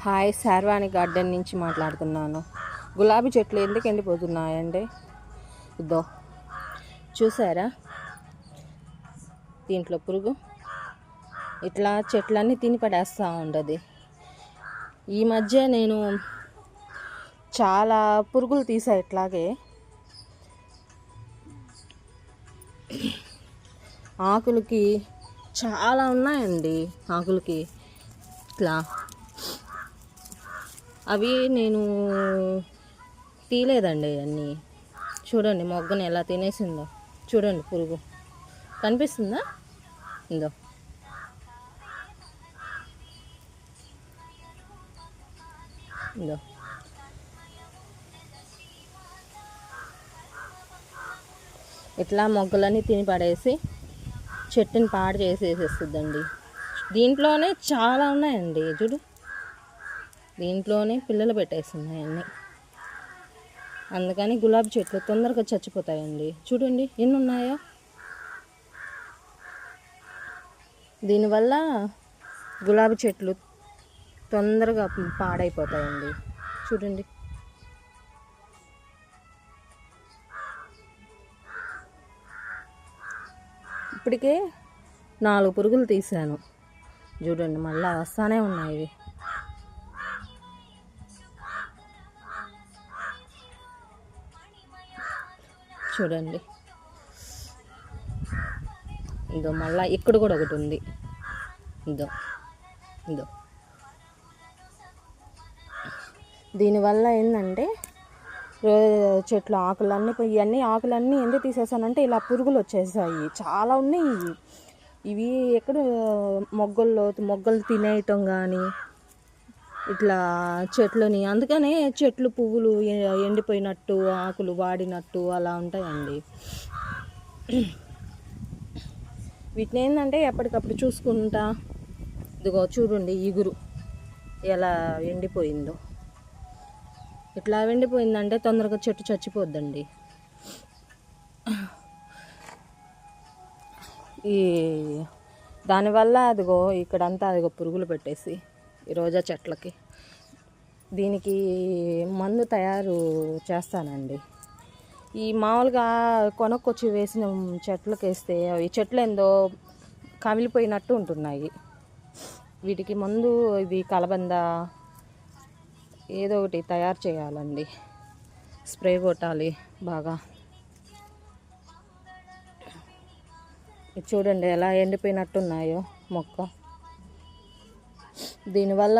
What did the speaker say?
Hi, Sharvani garden నుంచి మాట్లాడుతున్నాను. గులాబీ చెట్లు ఎందుకు ఎండిపోతున్నాయండి? ఇదో చూసారా, దీంట్లో పురుగు ఇట్లా చెట్లన్నీ తిని పడేస్తూ ఉండదు. ఈ మధ్య నేను చాలా పురుగులు తీసా. ఇట్లాగే ఆకులకి చాలా ఉన్నాయండి. ఆకులకి ఇట్లా అవి నేను తీయలేదండి. అన్నీ చూడండి, మొగ్గను ఎలా తినేసిందో చూడండి. పురుగు కనిపిస్తుందా? ఇందో ఇందో ఇట్లా మొగ్గలన్నీ తిని పడేసి చెట్టుని పాడు చేసేసేస్తుందండి. దీంట్లోనే చాలా ఉన్నాయండి. చూడు, దీంట్లోనే పిల్లలు పెట్టేస్తున్నాయి అన్నీ. అందుకని గులాబీ చెట్లు తొందరగా చచ్చిపోతాయండి. చూడండి ఎన్ని ఉన్నాయో. దీనివల్ల గులాబీ చెట్లు తొందరగా పాడైపోతాయండి. చూడండి, ఇప్పటికే 4 పురుగులు తీసాను. చూడండి, మళ్ళీ వస్తానే ఉన్నాయి. చూడండి, ఇదో మళ్ళీ ఇక్కడ కూడా ఒకటి ఉంది. ఇదో ఇదో దీనివల్ల ఏంటంటే చెట్లు ఆకులన్నీ ఇవన్నీ ఆకులన్నీ ఎందుకు తీసేసానంటే ఇలా పురుగులు వచ్చేసాయి. చాలా ఉన్నాయి. ఇవి ఎక్కడ మొగ్గలు తినేయటం కానీ ఇట్లా చెట్లని, అందుకనే చెట్లు పువ్వులు ఎండిపోయినట్టు, ఆకులు వాడినట్టు అలా ఉంటాయండి. వీటిని ఏంటంటే ఎప్పటికప్పుడు చూసుకుంటా. ఇదిగో చూడండి, ఇగురు ఎలా ఎండిపోయిందో. ఇట్లా ఎండిపోయిందంటే తొందరగా చెట్టు చచ్చిపోద్దండి. ఈ దానివల్ల అదిగో ఇక్కడంతా అదిగో పురుగులు పెట్టేసి ఈ రోజా చెట్లకి దీనికి మందు తయారు చేస్తానండి. ఈ మామూలుగా కొనుక్కొచ్చి వేసిన చెట్లకి వేస్తే ఈ చెట్లు ఏందో కమిలిపోయినట్టు ఉంటున్నాయి. వీటికి మందు ఇది కలబంద ఏదో ఒకటి తయారు చేయాలండి. స్ప్రే కొట్టాలి బాగా. ఇది చూడండి ఎలా ఎండిపోయినట్టున్నాయో మొక్క. దీనివల్ల